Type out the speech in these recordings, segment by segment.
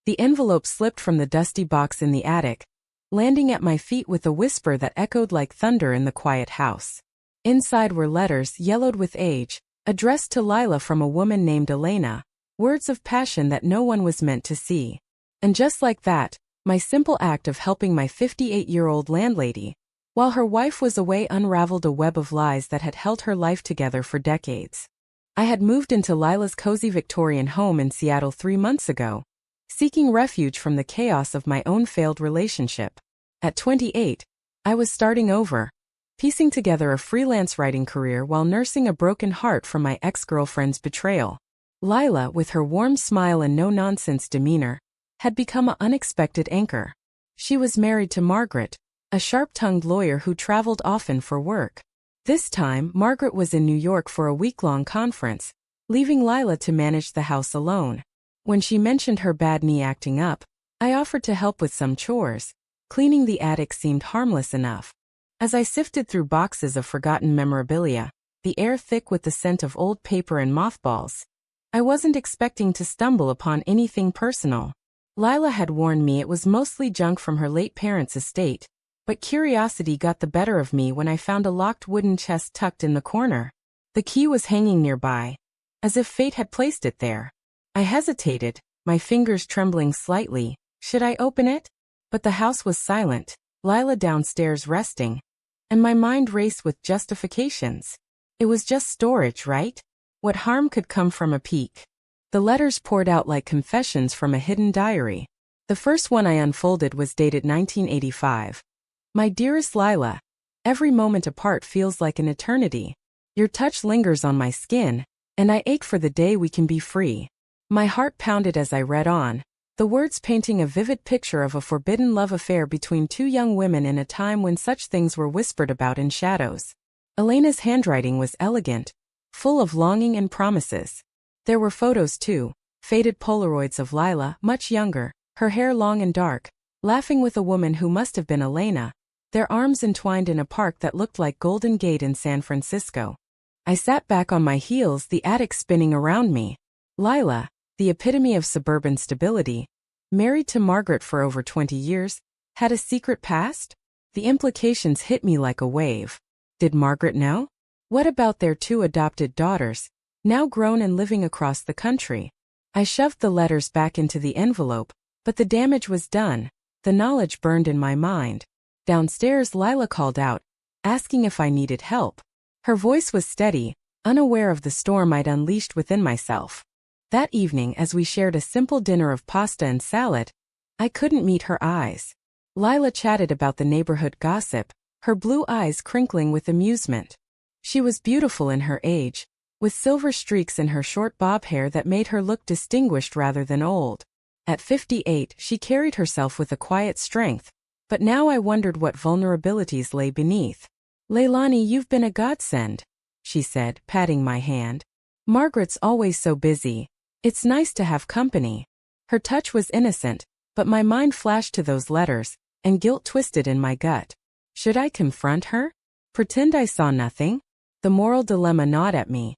The envelope slipped from the dusty box in the attic, landing at my feet with a whisper that echoed like thunder in the quiet house. Inside were letters, yellowed with age, addressed to Lila from a woman named Elena, words of passion that no one was meant to see. And just like that, my simple act of helping my 58-year-old landlady, while her wife was away, unraveled a web of lies that had held her life together for decades. I had moved into Lila's cozy Victorian home in Seattle 3 months ago, seeking refuge from the chaos of my own failed relationship. At 28, I was starting over, piecing together a freelance writing career while nursing a broken heart from my ex-girlfriend's betrayal. Lila, with her warm smile and no-nonsense demeanor, had become an unexpected anchor. She was married to Margaret, a sharp-tongued lawyer who traveled often for work. This time, Margaret was in New York for a week-long conference, leaving Lila to manage the house alone. When she mentioned her bad knee acting up, I offered to help with some chores. Cleaning the attic seemed harmless enough. As I sifted through boxes of forgotten memorabilia, the air thick with the scent of old paper and mothballs, I wasn't expecting to stumble upon anything personal. Lila had warned me it was mostly junk from her late parents' estate, but curiosity got the better of me when I found a locked wooden chest tucked in the corner. The key was hanging nearby, as if fate had placed it there. I hesitated, my fingers trembling slightly. Should I open it? But the house was silent, Lila downstairs resting, and my mind raced with justifications. It was just storage, right? What harm could come from a peek? The letters poured out like confessions from a hidden diary. The first one I unfolded was dated 1985. My dearest Lila, every moment apart feels like an eternity. Your touch lingers on my skin, and I ache for the day we can be free. My heart pounded as I read on, the words painting a vivid picture of a forbidden love affair between two young women in a time when such things were whispered about in shadows. Elena's handwriting was elegant, full of longing and promises. There were photos too, faded Polaroids of Lila, much younger, her hair long and dark, laughing with a woman who must have been Elena, their arms entwined in a park that looked like Golden Gate in San Francisco. I sat back on my heels, the attic spinning around me. Lila, the epitome of suburban stability, married to Margaret for over 20 years, had a secret past? The implications hit me like a wave. Did Margaret know? What about their 2 adopted daughters, now grown and living across the country? I shoved the letters back into the envelope, but the damage was done. The knowledge burned in my mind. Downstairs, Lila called out, asking if I needed help. Her voice was steady, unaware of the storm I'd unleashed within myself. That evening, as we shared a simple dinner of pasta and salad, I couldn't meet her eyes. Lila chatted about the neighborhood gossip, her blue eyes crinkling with amusement. She was beautiful in her age, with silver streaks in her short bob hair that made her look distinguished rather than old. At 58, she carried herself with a quiet strength, but now I wondered what vulnerabilities lay beneath. "Leilani, you've been a godsend," she said, patting my hand. "Margaret's always so busy. It's nice to have company." Her touch was innocent, but my mind flashed to those letters, and guilt twisted in my gut. Should I confront her? Pretend I saw nothing? The moral dilemma gnawed at me.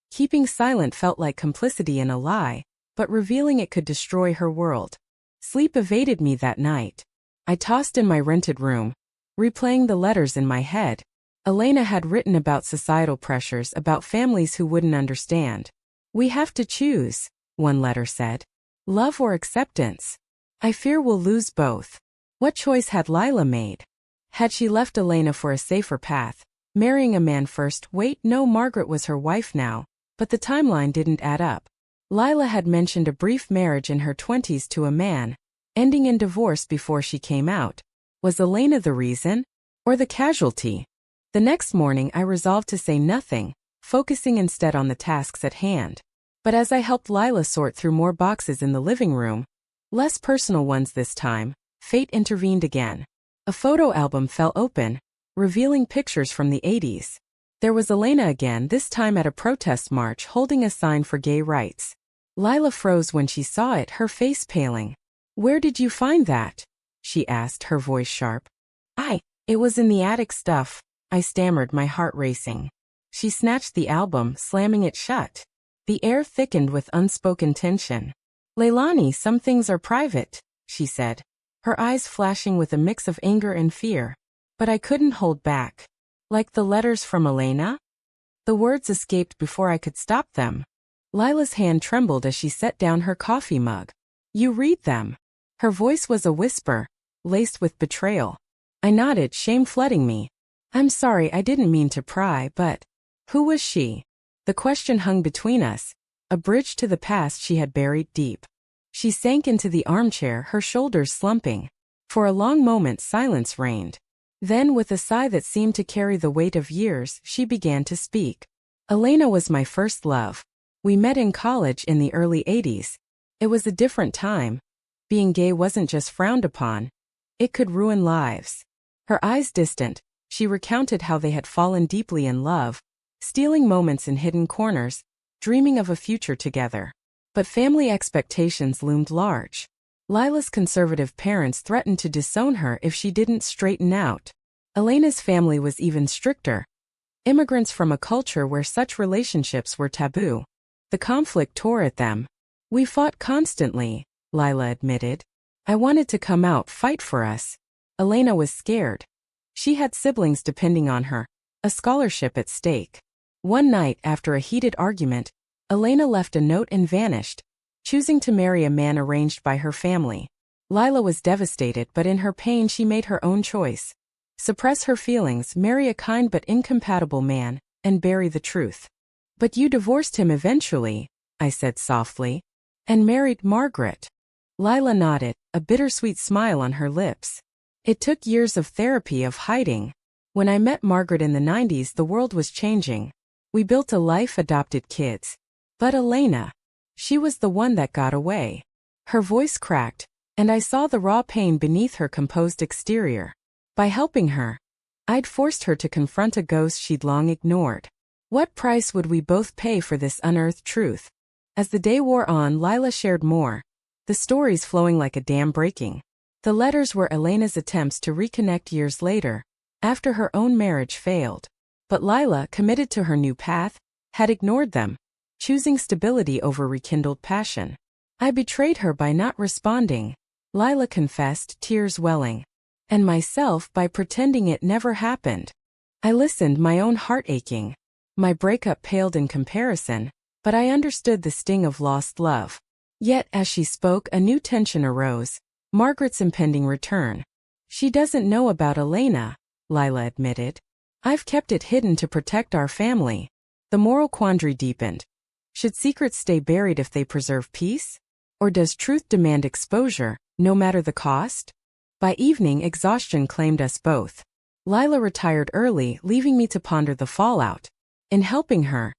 Keeping silent felt like complicity in a lie, but revealing it could destroy her world. Sleep evaded me that night. I tossed in my rented room, replaying the letters in my head. Elena had written about societal pressures, about families who wouldn't understand. "We have to choose," one letter said. "Love or acceptance. I fear we'll lose both." What choice had Lila made? Had she left Elena for a safer path, marrying a man first? Wait, no, Margaret was her wife now, but the timeline didn't add up. Lila had mentioned a brief marriage in her 20s to a man, ending in divorce before she came out. Was Elena the reason? Or the casualty? The next morning I resolved to say nothing, focusing instead on the tasks at hand. But as I helped Lila sort through more boxes in the living room, less personal ones this time, fate intervened again. A photo album fell open, revealing pictures from the 80s. There was Elena again, this time at a protest march holding a sign for gay rights. Lila froze when she saw it, her face paling. "Where did you find that?" she asked, her voice sharp. It was in the attic stuff," I stammered, my heart racing. She snatched the album, slamming it shut. The air thickened with unspoken tension. Leilani, some things are private, she said, her eyes flashing with a mix of anger and fear. But I couldn't hold back. Like the letters from Elena? The words escaped before I could stop them. Lila's hand trembled as she set down her coffee mug. You read them. Her voice was a whisper, laced with betrayal. I nodded, shame flooding me. I'm sorry, I didn't mean to pry, but... Who was she? The question hung between us, a bridge to the past she had buried deep. She sank into the armchair, her shoulders slumping. For a long moment silence reigned. Then, with a sigh that seemed to carry the weight of years, she began to speak. Elena was my first love. We met in college in the early 80s. It was a different time. Being gay wasn't just frowned upon. It could ruin lives. Her eyes distant, she recounted how they had fallen deeply in love, stealing moments in hidden corners, dreaming of a future together. But family expectations loomed large. Lila's conservative parents threatened to disown her if she didn't straighten out. Elena's family was even stricter. Immigrants from a culture where such relationships were taboo. The conflict tore at them. We fought constantly, Lila admitted. I wanted to come out, fight for us. Elena was scared. She had siblings depending on her, a scholarship at stake. One night, after a heated argument, Elena left a note and vanished, choosing to marry a man arranged by her family. Lila was devastated, but in her pain she made her own choice. Suppress her feelings, marry a kind but incompatible man, and bury the truth. But you divorced him eventually, I said softly, and married Margaret. Lila nodded, a bittersweet smile on her lips. It took years of therapy, of hiding. When I met Margaret in the 90s, the world was changing. We built a life, adopted kids. But Elena, she was the one that got away. Her voice cracked, and I saw the raw pain beneath her composed exterior. By helping her, I'd forced her to confront a ghost she'd long ignored. What price would we both pay for this unearthed truth? As the day wore on, Lila shared more, the stories flowing like a dam breaking. The letters were Elena's attempts to reconnect years later, after her own marriage failed. But Lila, committed to her new path, had ignored them, choosing stability over rekindled passion. I betrayed her by not responding, Lila confessed, tears welling. And myself by pretending it never happened. I listened, my own heart aching. My breakup paled in comparison, but I understood the sting of lost love. Yet, as she spoke, a new tension arose. Margaret's impending return. She doesn't know about Elena, Lila admitted. I've kept it hidden to protect our family. The moral quandary deepened. Should secrets stay buried if they preserve peace? Or does truth demand exposure, no matter the cost? By evening, exhaustion claimed us both. Lila retired early, leaving me to ponder the fallout. In helping her,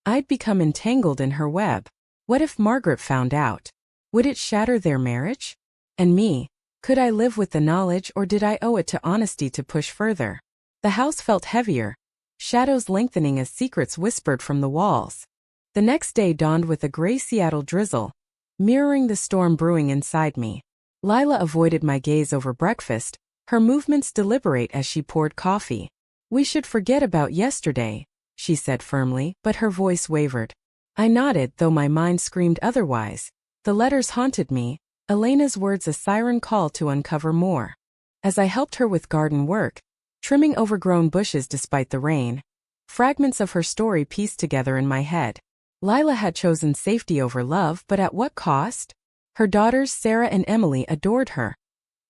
I'd become entangled in her web. What if Margaret found out? Would it shatter their marriage? And me? Could I live with the knowledge, or did I owe it to honesty to push further? The house felt heavier, shadows lengthening as secrets whispered from the walls. The next day dawned with a gray Seattle drizzle, mirroring the storm brewing inside me. Lila avoided my gaze over breakfast, her movements deliberate as she poured coffee. We should forget about yesterday, she said firmly, but her voice wavered. I nodded, though my mind screamed otherwise. The letters haunted me, Elena's words a siren call to uncover more. As I helped her with garden work, trimming overgrown bushes despite the rain, fragments of her story pieced together in my head. Lila had chosen safety over love, but at what cost? Her daughters Sarah and Emily adored her.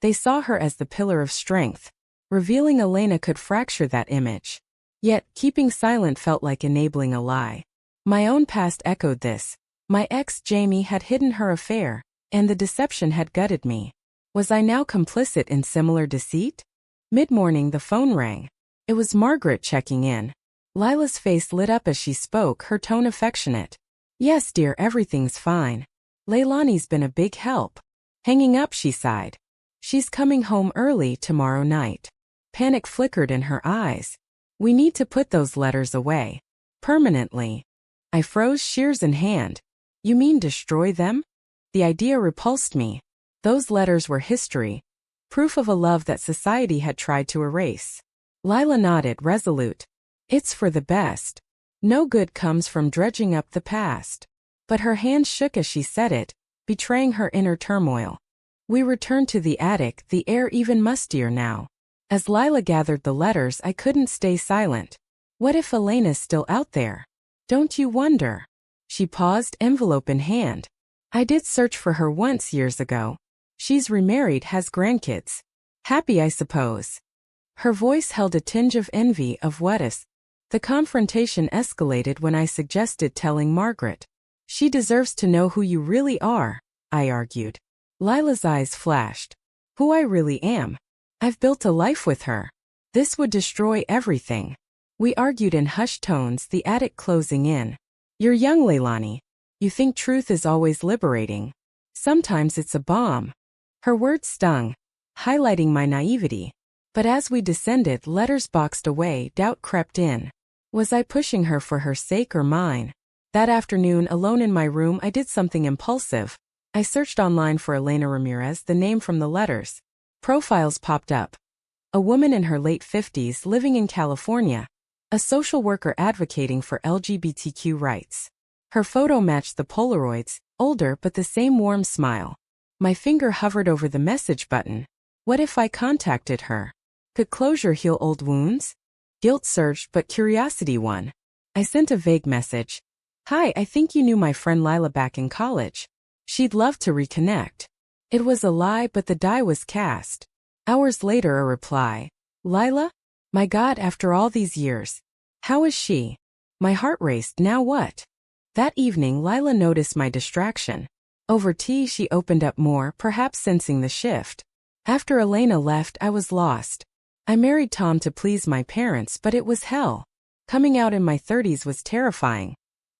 They saw her as the pillar of strength. Revealing Elena could fracture that image. Yet, keeping silent felt like enabling a lie. My own past echoed this. My ex Jamie had hidden her affair, and the deception had gutted me. Was I now complicit in similar deceit? Mid-morning the phone rang. It was Margaret checking in. Lila's face lit up as she spoke, her tone affectionate. Yes, dear, everything's fine. Leilani's been a big help. Hanging up, she sighed. She's coming home early tomorrow night. Panic flickered in her eyes. We need to put those letters away. Permanently. I froze, shears in hand. You mean destroy them? The idea repulsed me. Those letters were history. Proof of a love that society had tried to erase. Lila nodded, resolute. It's for the best. No good comes from dredging up the past. But her hands shook as she said it, betraying her inner turmoil. We returned to the attic, the air even mustier now. As Lila gathered the letters, I couldn't stay silent. What if Elena's still out there? Don't you wonder? She paused, envelope in hand. I did search for her once years ago. She's remarried, has grandkids. Happy, I suppose. Her voice held a tinge of envy of Wettis. The confrontation escalated when I suggested telling Margaret. She deserves to know who you really are, I argued. Lila's eyes flashed. Who I really am. I've built a life with her. This would destroy everything. We argued in hushed tones, the attic closing in. You're young, Leilani. You think truth is always liberating. Sometimes it's a bomb. Her words stung, highlighting my naivety. But as we descended, letters boxed away, doubt crept in. Was I pushing her for her sake or mine? That afternoon, alone in my room, I did something impulsive. I searched online for Elena Ramirez, the name from the letters. Profiles popped up. A woman in her late 50s living in California. A social worker advocating for LGBTQ rights. Her photo matched the Polaroids, older but the same warm smile. My finger hovered over the message button. What if I contacted her? Could closure heal old wounds? Guilt surged, but curiosity won. I sent a vague message. Hi, I think you knew my friend Lila back in college. She'd love to reconnect. It was a lie, but the die was cast. Hours later, a reply. Lila? My God, after all these years. How is she? My heart raced. Now what? That evening, Lila noticed my distraction. Over tea, she opened up more, perhaps sensing the shift. After Elena left, I was lost. I married Tom to please my parents, but it was hell. Coming out in my 30s was terrifying.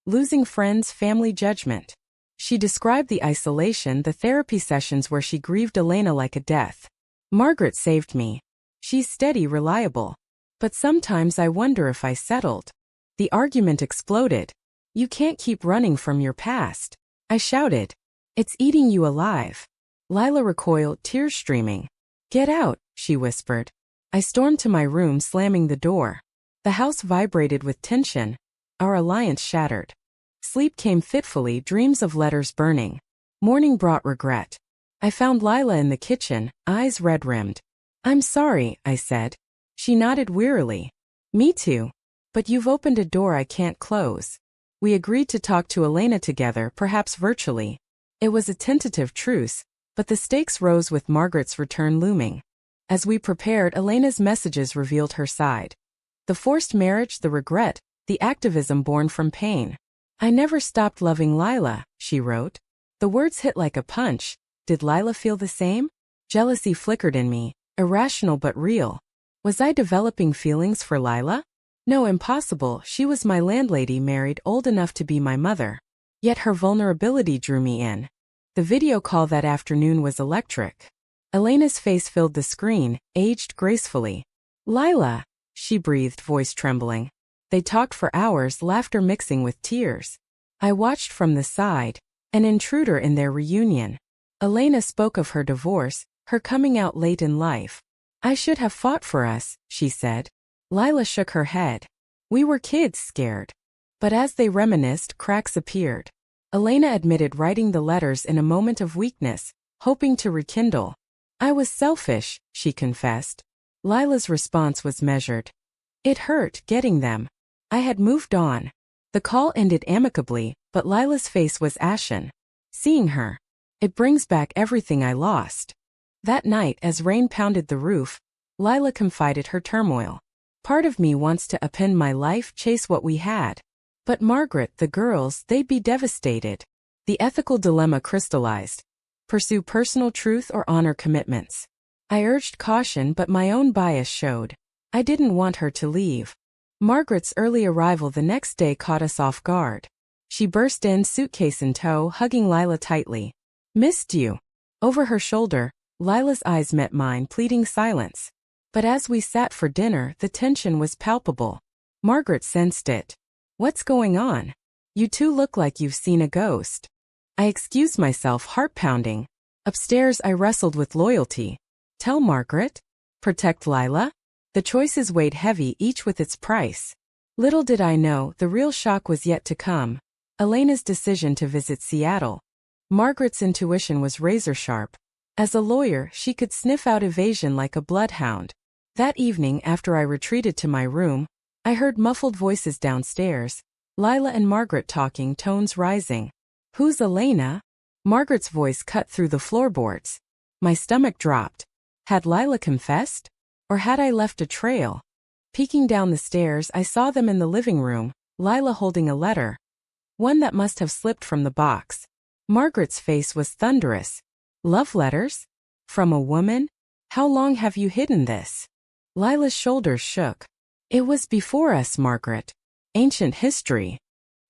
Losing friends, family, judgment. She described the isolation, the therapy sessions where she grieved Elena like a death. Margaret saved me. She's steady, reliable. But sometimes I wonder if I settled. The argument exploded. You can't keep running from your past. I shouted. It's eating you alive. Lila recoiled, tears streaming. Get out, she whispered. I stormed to my room, slamming the door. The house vibrated with tension. Our alliance shattered. Sleep came fitfully, dreams of letters burning. Morning brought regret. I found Lila in the kitchen, eyes red-rimmed. I'm sorry, I said. She nodded wearily. Me too. But you've opened a door I can't close. We agreed to talk to Elena together, perhaps virtually. It was a tentative truce, but the stakes rose with Margaret's return looming. As we prepared, Elena's messages revealed her side. The forced marriage, the regret, the activism born from pain. I never stopped loving Lila, she wrote. The words hit like a punch. Did Lila feel the same? Jealousy flickered in me, irrational but real. Was I developing feelings for Lila? No, impossible. She was my landlady, married, old enough to be my mother. Yet her vulnerability drew me in. The video call that afternoon was electric. Elena's face filled the screen, aged gracefully. Lila, she breathed, voice trembling. They talked for hours, laughter mixing with tears. I watched from the side, an intruder in their reunion. Elena spoke of her divorce, her coming out late in life. I should have fought for us, she said. Lila shook her head. We were kids, scared. But as they reminisced, cracks appeared. Elena admitted writing the letters in a moment of weakness, hoping to rekindle. I was selfish, she confessed. Lila's response was measured. It hurt, getting them. I had moved on. The call ended amicably, but Lila's face was ashen. Seeing her. It brings back everything I lost. That night, as rain pounded the roof, Lila confided her turmoil. Part of me wants to append my life, chase what we had. But Margaret, the girls, they'd be devastated. The ethical dilemma crystallized. Pursue personal truth or honor commitments. I urged caution, but my own bias showed. I didn't want her to leave. Margaret's early arrival the next day caught us off guard. She burst in, suitcase in tow, hugging Lila tightly. Missed you. Over her shoulder, Lila's eyes met mine, pleading silence. But as we sat for dinner, the tension was palpable. Margaret sensed it. What's going on? You two look like you've seen a ghost. I excused myself, heart pounding. Upstairs, I wrestled with loyalty. Tell Margaret? Protect Lila? The choices weighed heavy, each with its price. Little did I know, the real shock was yet to come. Elena's decision to visit Seattle. Margaret's intuition was razor-sharp. As a lawyer, she could sniff out evasion like a bloodhound. That evening, after I retreated to my room, I heard muffled voices downstairs, Lila and Margaret talking, tones rising. "Who's Elena?" Margaret's voice cut through the floorboards. My stomach dropped. Had Lila confessed? Or had I left a trail? Peeking down the stairs, I saw them in the living room, Lila holding a letter. One that must have slipped from the box. Margaret's face was thunderous. "Love letters? From a woman? How long have you hidden this?" Lila's shoulders shook. "It was before us, Margaret. Ancient history."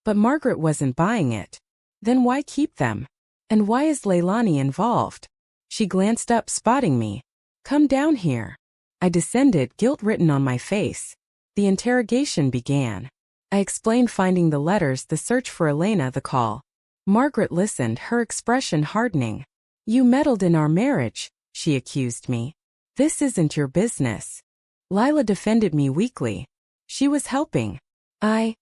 But Margaret wasn't buying it. Then why keep them? And why is Leilani involved? She glanced up, spotting me. "Come down here." I descended, guilt written on my face. The interrogation began. I explained finding the letters, the search for Elena, the call. Margaret listened, her expression hardening. "You meddled in our marriage," she accused me. "This isn't your business." Lila defended me weakly. She was helping. I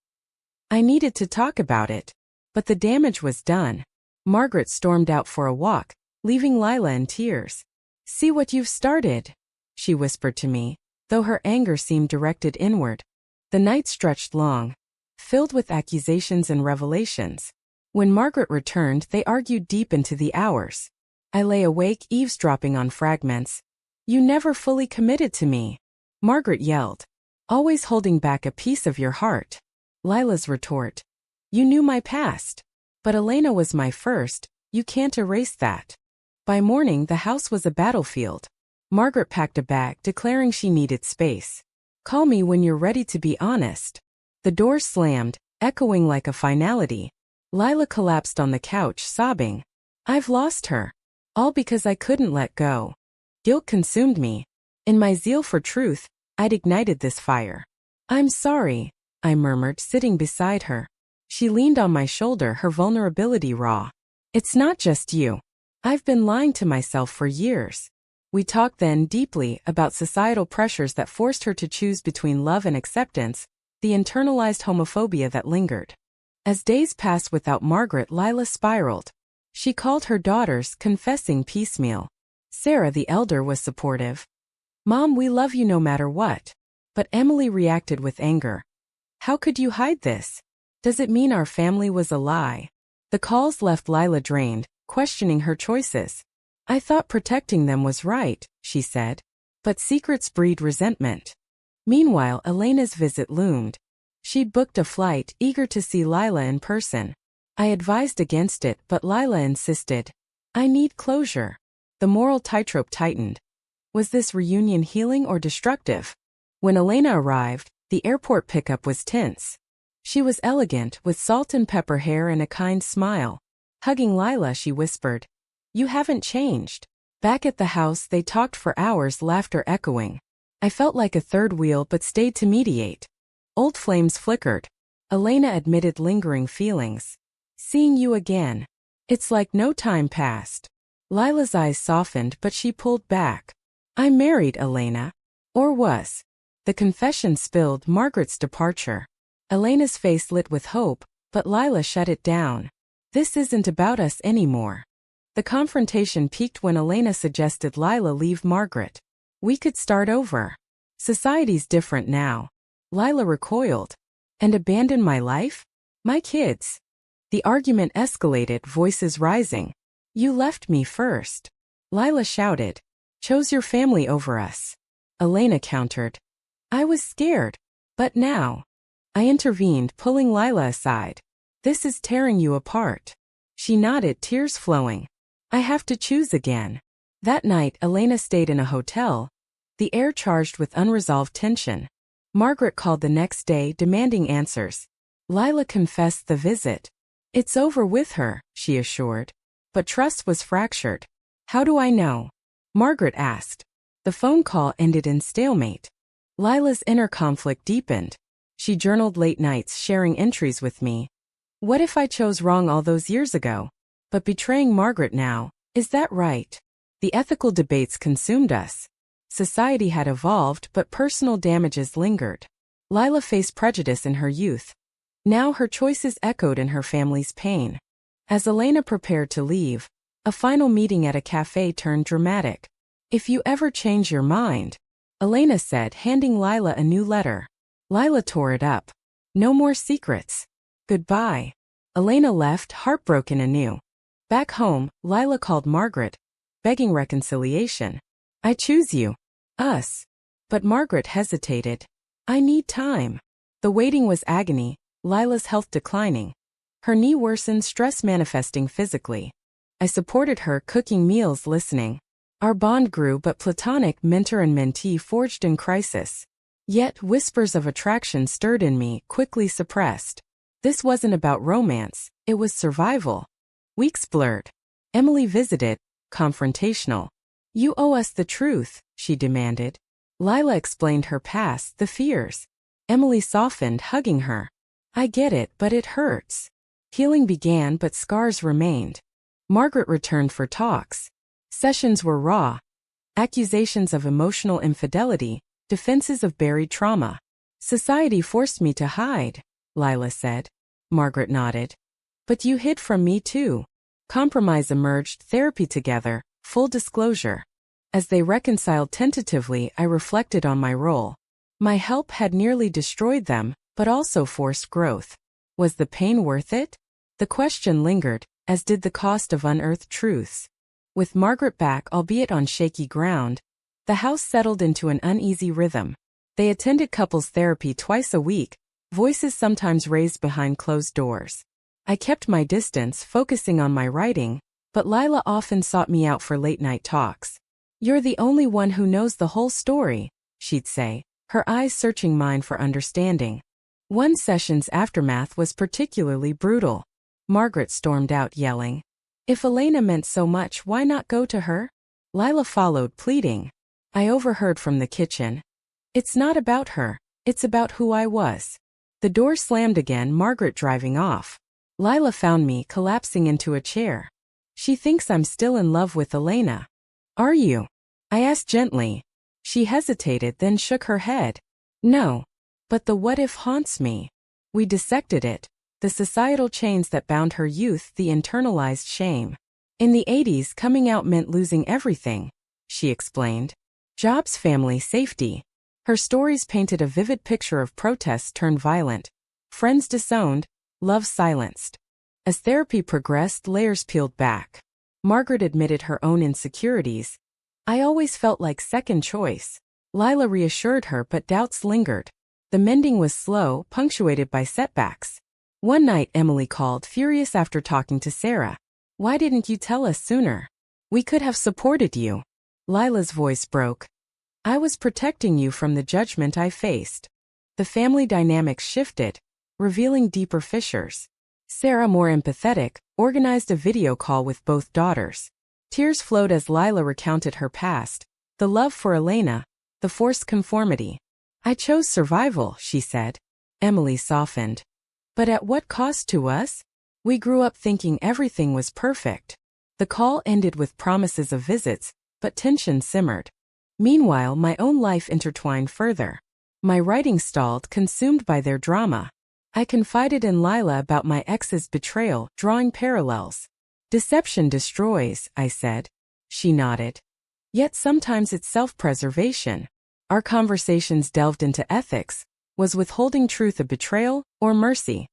needed to talk about it. But the damage was done. Margaret stormed out for a walk, leaving Lila in tears. "See what you've started," she whispered to me, though her anger seemed directed inward. The night stretched long, filled with accusations and revelations. When Margaret returned, they argued deep into the hours. I lay awake, eavesdropping on fragments. "You never fully committed to me," Margaret yelled. "Always holding back a piece of your heart." Lila's retort. "You knew my past. But Elena was my first, you can't erase that." By morning, the house was a battlefield. Margaret packed a bag, declaring she needed space. "Call me when you're ready to be honest." The door slammed, echoing like a finality. Lila collapsed on the couch, sobbing. "I've lost her. All because I couldn't let go." Guilt consumed me. In my zeal for truth, I'd ignited this fire. "I'm sorry," I murmured, sitting beside her. She leaned on my shoulder, her vulnerability raw. "It's not just you. I've been lying to myself for years." We talked then deeply about societal pressures that forced her to choose between love and acceptance, the internalized homophobia that lingered. As days passed without Margaret, Lila spiraled. She called her daughters, confessing piecemeal. Sarah, the elder, was supportive. "Mom, we love you no matter what." But Emily reacted with anger. "How could you hide this? Does it mean our family was a lie?" The calls left Lila drained, questioning her choices. "I thought protecting them was right," she said. "But secrets breed resentment." Meanwhile, Elena's visit loomed. She'd booked a flight, eager to see Lila in person. I advised against it, but Lila insisted. "I need closure." The moral tightrope tightened. Was this reunion healing or destructive? When Elena arrived, the airport pickup was tense. She was elegant, with salt and pepper hair and a kind smile. Hugging Lila, she whispered, "You haven't changed." Back at the house, they talked for hours, laughter echoing. I felt like a third wheel but stayed to mediate. Old flames flickered. Elena admitted lingering feelings. "Seeing you again. It's like no time passed." Lila's eyes softened, but she pulled back. "I'm married, Elena." Or was. The confession spilled, Margaret's departure. Elena's face lit with hope, but Lila shut it down. "This isn't about us anymore." The confrontation peaked when Elena suggested Lila leave Margaret. "We could start over. Society's different now." Lila recoiled. "And abandon my life? My kids?" The argument escalated, voices rising. "You left me first." Lila shouted. "Chose your family over us." Elena countered. "I was scared. But now." I intervened, pulling Lila aside. "This is tearing you apart." She nodded, tears flowing. "I have to choose again." That night, Elena stayed in a hotel, the air charged with unresolved tension. Margaret called the next day, demanding answers. Lila confessed the visit. "It's over with her," she assured. But trust was fractured. "How do I know?" Margaret asked. The phone call ended in stalemate. Lila's inner conflict deepened. She journaled late nights, sharing entries with me. What if I chose wrong all those years ago? But betraying Margaret now, is that right? The ethical debates consumed us. Society had evolved, but personal damages lingered. Lila faced prejudice in her youth. Now her choices echoed in her family's pain. As Elena prepared to leave, a final meeting at a cafe turned dramatic. "If you ever change your mind," Elena said, handing Lila a new letter. Lila tore it up. "No more secrets. Goodbye." Elena left, heartbroken anew. Back home, Lila called Margaret, begging reconciliation. "I choose you. Us." But Margaret hesitated. "I need time." The waiting was agony, Lila's health declining. Her knee worsened, stress manifesting physically. I supported her, cooking meals, listening. Our bond grew, but platonic mentor and mentee forged in crisis. Yet whispers of attraction stirred in me, quickly suppressed. This wasn't about romance, it was survival. Weeks blurred. Emily visited, confrontational. "You owe us the truth," she demanded. Lila explained her past, the fears. Emily softened, hugging her. "I get it, but it hurts." Healing began, but scars remained. Margaret returned for talks. Sessions were raw. Accusations of emotional infidelity, defenses of buried trauma. "Society forced me to hide," Lila said. Margaret nodded. "But you hid from me too." Compromise emerged, therapy together, full disclosure. As they reconciled tentatively, I reflected on my role. My help had nearly destroyed them, but also forced growth. Was the pain worth it? The question lingered, as did the cost of unearthed truths. With Margaret back, albeit on shaky ground, the house settled into an uneasy rhythm. They attended couples therapy twice a week, voices sometimes raised behind closed doors. I kept my distance, focusing on my writing, but Lila often sought me out for late-night talks. "You're the only one who knows the whole story," she'd say, her eyes searching mine for understanding. One session's aftermath was particularly brutal. Margaret stormed out, yelling, "If Elena meant so much, why not go to her?" Lila followed, pleading. I overheard from the kitchen. "It's not about her, it's about who I was." The door slammed again, Margaret driving off. Lila found me, collapsing into a chair. "She thinks I'm still in love with Elena." "Are you?" I asked gently. She hesitated, then shook her head. "No. But the what if haunts me." We dissected it. The societal chains that bound her youth, the internalized shame. In the 80s, coming out meant losing everything, she explained. Jobs, family, safety. Her stories painted a vivid picture of protests turned violent. Friends disowned, love silenced. As therapy progressed, layers peeled back. Margaret admitted her own insecurities. "I always felt like second choice." Lila reassured her, but doubts lingered. The mending was slow, punctuated by setbacks. One night Emily called, furious after talking to Sarah. "Why didn't you tell us sooner? We could have supported you." Lila's voice broke. "I was protecting you from the judgment I faced." The family dynamics shifted, revealing deeper fissures. Sarah, more empathetic, organized a video call with both daughters. Tears flowed as Lila recounted her past, the love for Elena, the forced conformity. "I chose survival," she said. Emily softened. "But at what cost to us? We grew up thinking everything was perfect." The call ended with promises of visits, but tension simmered. Meanwhile, my own life intertwined further. My writing stalled, consumed by their drama. I confided in Lila about my ex's betrayal, drawing parallels. "Deception destroys," I said. She nodded. "Yet sometimes it's self-preservation." Our conversations delved into ethics. Was withholding truth a betrayal, or mercy?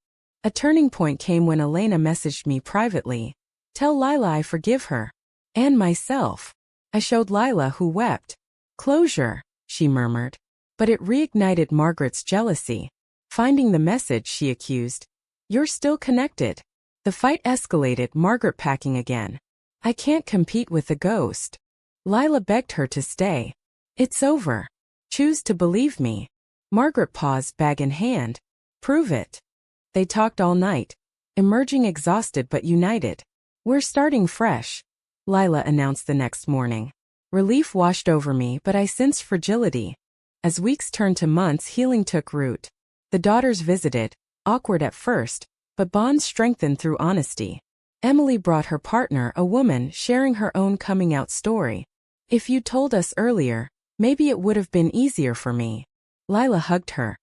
A turning point came when Elena messaged me privately. "Tell Lila I forgive her. And myself." I showed Lila, who wept. "Closure," she murmured. But it reignited Margaret's jealousy. Finding the message, she accused. "You're still connected." The fight escalated, Margaret packing again. "I can't compete with a ghost." Lila begged her to stay. "It's over. Choose to believe me." Margaret paused, bag in hand. "Prove it." They talked all night, emerging exhausted but united. "We're starting fresh," Lila announced the next morning. Relief washed over me, but I sensed fragility. As weeks turned to months, healing took root. The daughters visited, awkward at first, but bonds strengthened through honesty. Emily brought her partner, a woman, sharing her own coming-out story. "If you'd told us earlier, maybe it would have been easier for me." Lila hugged her.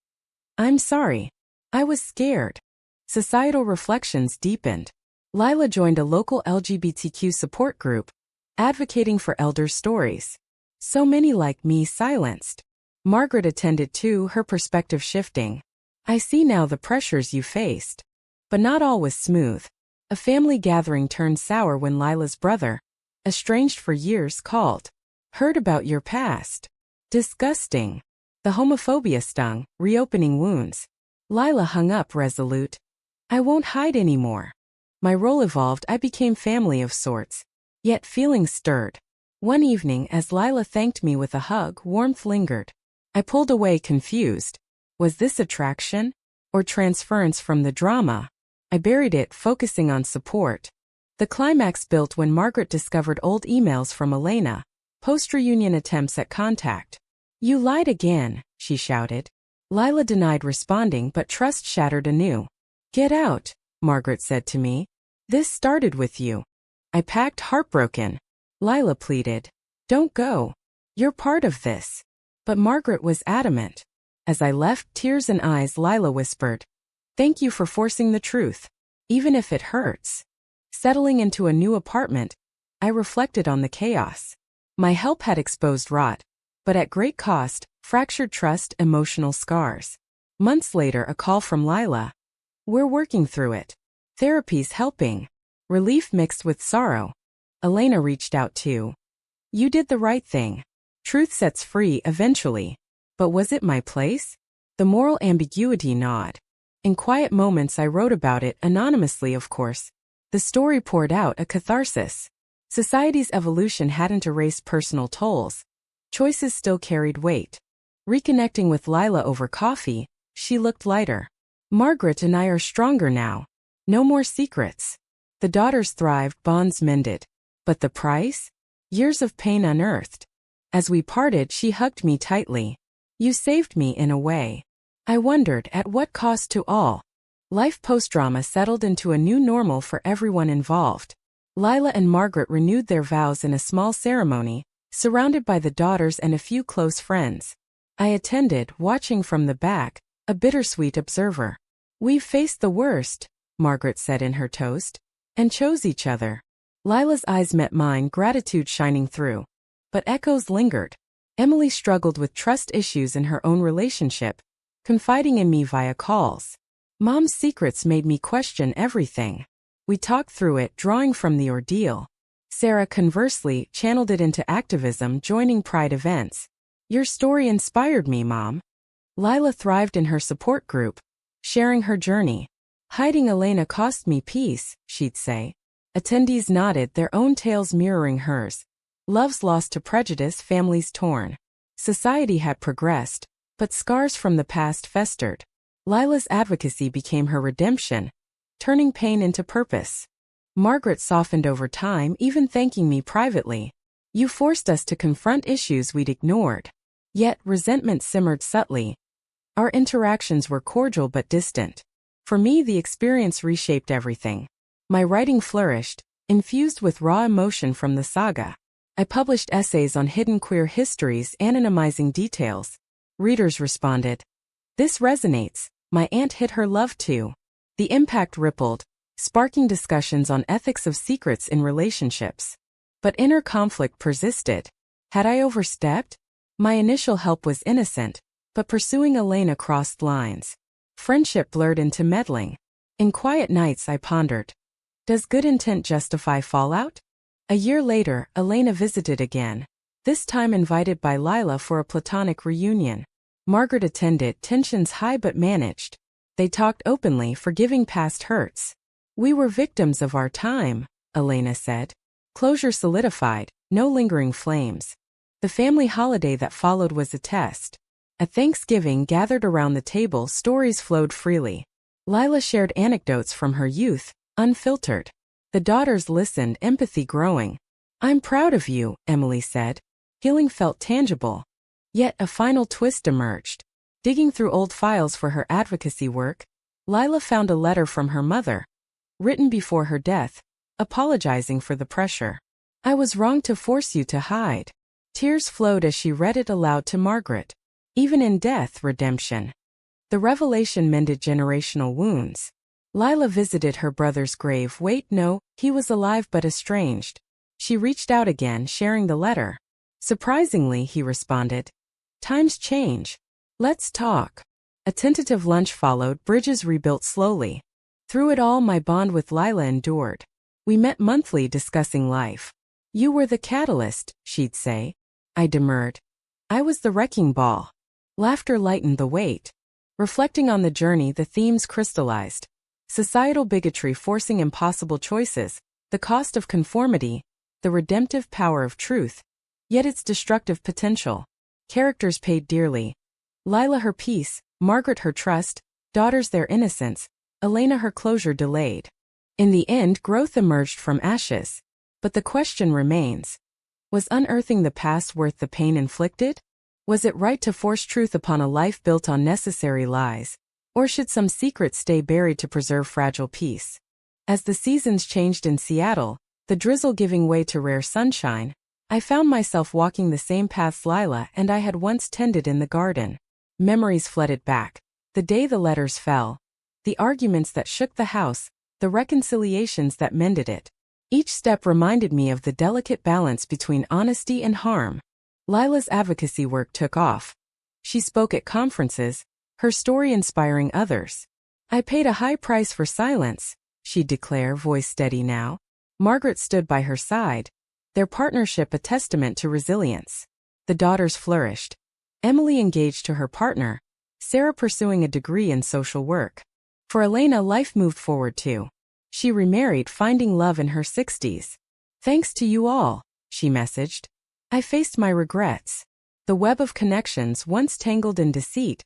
"I'm sorry. I was scared." Societal reflections deepened. Lila joined a local LGBTQ support group, advocating for elders' stories. So many like me silenced. Margaret attended too, her perspective shifting. I see now the pressures you faced. But not all was smooth. A family gathering turned sour when Lila's brother, estranged for years, called. Heard about your past. Disgusting. The homophobia stung, reopening wounds. Lila hung up resolute. I won't hide anymore. My role evolved, I became family of sorts. Yet feelings stirred. One evening as Lila thanked me with a hug, warmth lingered. I pulled away confused. Was this attraction? Or transference from the drama? I buried it, focusing on support. The climax built when Margaret discovered old emails from Elena, post-reunion attempts at contact. You lied again, she shouted. Lila denied responding, but trust shattered anew. Get out, Margaret said to me. This started with you. I packed, heartbroken. Lila pleaded. Don't go. You're part of this. But Margaret was adamant. As I left, tears in eyes, Lila whispered. Thank you for forcing the truth, even if it hurts. Settling into a new apartment, I reflected on the chaos. My help had exposed rot, but at great cost, fractured trust, emotional scars. Months later, a call from Lila. We're working through it. Therapy's helping. Relief mixed with sorrow. Elena reached out too. You did the right thing. Truth sets free eventually. But was it my place? The moral ambiguity gnawed. In quiet moments I wrote about it, anonymously of course. The story poured out, a catharsis. Society's evolution hadn't erased personal tolls. Choices still carried weight. Reconnecting with Lila over coffee, she looked lighter. Margaret and I are stronger now. No more secrets. The daughters thrived, bonds mended. But the price? Years of pain unearthed. As we parted, she hugged me tightly. You saved me in a way. I wondered, at what cost to all? Life post-drama settled into a new normal for everyone involved. Lila and Margaret renewed their vows in a small ceremony, surrounded by the daughters and a few close friends. I attended, watching from the back, a bittersweet observer. We've faced the worst, Margaret said in her toast, and chose each other. Lila's eyes met mine, gratitude shining through. But echoes lingered. Emily struggled with trust issues in her own relationship, confiding in me via calls. Mom's secrets made me question everything. We talked through it, drawing from the ordeal. Sarah, conversely, channeled it into activism, joining Pride events. Your story inspired me, Mom. Lila thrived in her support group, sharing her journey. Hiding Elena cost me peace, she'd say. Attendees nodded, their own tales mirroring hers. Loves lost to prejudice, families torn. Society had progressed, but scars from the past festered. Lila's advocacy became her redemption, turning pain into purpose. Margaret softened over time, even thanking me privately. You forced us to confront issues we'd ignored. Yet resentment simmered subtly. Our interactions were cordial but distant. For me, the experience reshaped everything. My writing flourished, infused with raw emotion from the saga. I published essays on hidden queer histories, anonymizing details. Readers responded. This resonates. My aunt hid her love too. The impact rippled, sparking discussions on ethics of secrets in relationships. But inner conflict persisted. Had I overstepped? My initial help was innocent, but pursuing Elena crossed lines. Friendship blurred into meddling. In quiet nights I pondered. Does good intent justify fallout? A year later, Elena visited again, this time invited by Lila for a platonic reunion. Margaret attended, tensions high but managed. They talked openly, forgiving past hurts. We were victims of our time, Elena said. Closure solidified, no lingering flames. The family holiday that followed was a test. At Thanksgiving, gathered around the table, stories flowed freely. Lila shared anecdotes from her youth, unfiltered. The daughters listened, empathy growing. I'm proud of you, Emily said. Healing felt tangible. Yet a final twist emerged. Digging through old files for her advocacy work, Lila found a letter from her mother, written before her death, apologizing for the pressure. I was wrong to force you to hide. Tears flowed as she read it aloud to Margaret. Even in death, redemption. The revelation mended generational wounds. Lila visited her brother's grave. Wait, no, he was alive but estranged. She reached out again, sharing the letter. Surprisingly, he responded. Times change. Let's talk. A tentative lunch followed, bridges rebuilt slowly. Through it all, my bond with Lila endured. We met monthly, discussing life. You were the catalyst, she'd say. I demurred. I was the wrecking ball. Laughter lightened the weight. Reflecting on the journey, the themes crystallized. Societal bigotry forcing impossible choices, the cost of conformity, the redemptive power of truth, yet its destructive potential. Characters paid dearly. Lila her peace, Margaret her trust, daughters their innocence, Elena her closure delayed. In the end, growth emerged from ashes. But the question remains. Was unearthing the past worth the pain inflicted? Was it right to force truth upon a life built on necessary lies? Or should some secrets stay buried to preserve fragile peace? As the seasons changed in Seattle, the drizzle giving way to rare sunshine, I found myself walking the same paths Lila and I had once tended in the garden. Memories flooded back. The day the letters fell. The arguments that shook the house, the reconciliations that mended it. Each step reminded me of the delicate balance between honesty and harm. Lila's advocacy work took off. She spoke at conferences, her story inspiring others. I paid a high price for silence, she'd declare, voice steady now. Margaret stood by her side, their partnership a testament to resilience. The daughters flourished. Emily engaged to her partner, Sarah pursuing a degree in social work. For Elena, life moved forward too. She remarried, finding love in her 60s. Thanks to you all, she messaged. I faced my regrets. The web of connections, once tangled in deceit,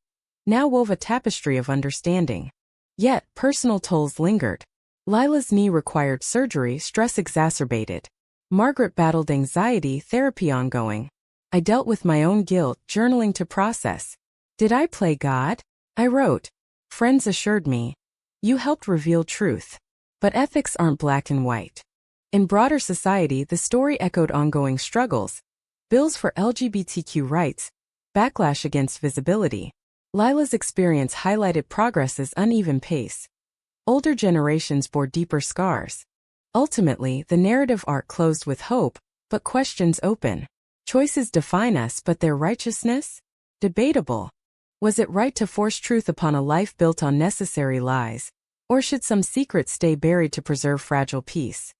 now wove a tapestry of understanding. Yet, personal tolls lingered. Lila's knee required surgery, stress exacerbated. Margaret battled anxiety, therapy ongoing. I dealt with my own guilt, journaling to process. Did I play God? I wrote. Friends assured me. You helped reveal truth. But ethics aren't black and white. In broader society, the story echoed ongoing struggles. Bills for LGBTQ rights, backlash against visibility. Lila's experience highlighted progress's uneven pace. Older generations bore deeper scars. Ultimately, the narrative arc closed with hope, but questions open. Choices define us, but their righteousness? Debatable. Was it right to force truth upon a life built on necessary lies? Or should some secrets stay buried to preserve fragile peace?